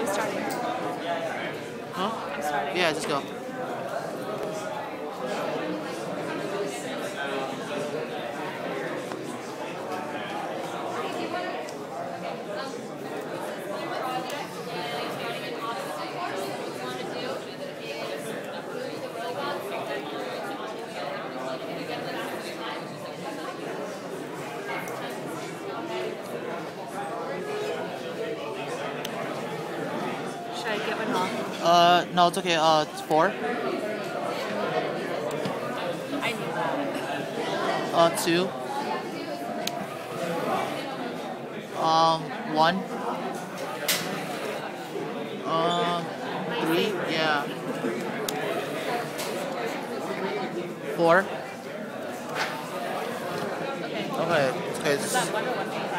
I'm starting. Huh? I'm starting. Yeah, just go. Should I get one off? No, it's okay. It's 4. I knew that. 2. 1. 3. Yeah. 4. Okay. Okay. Okay. Is that one or one?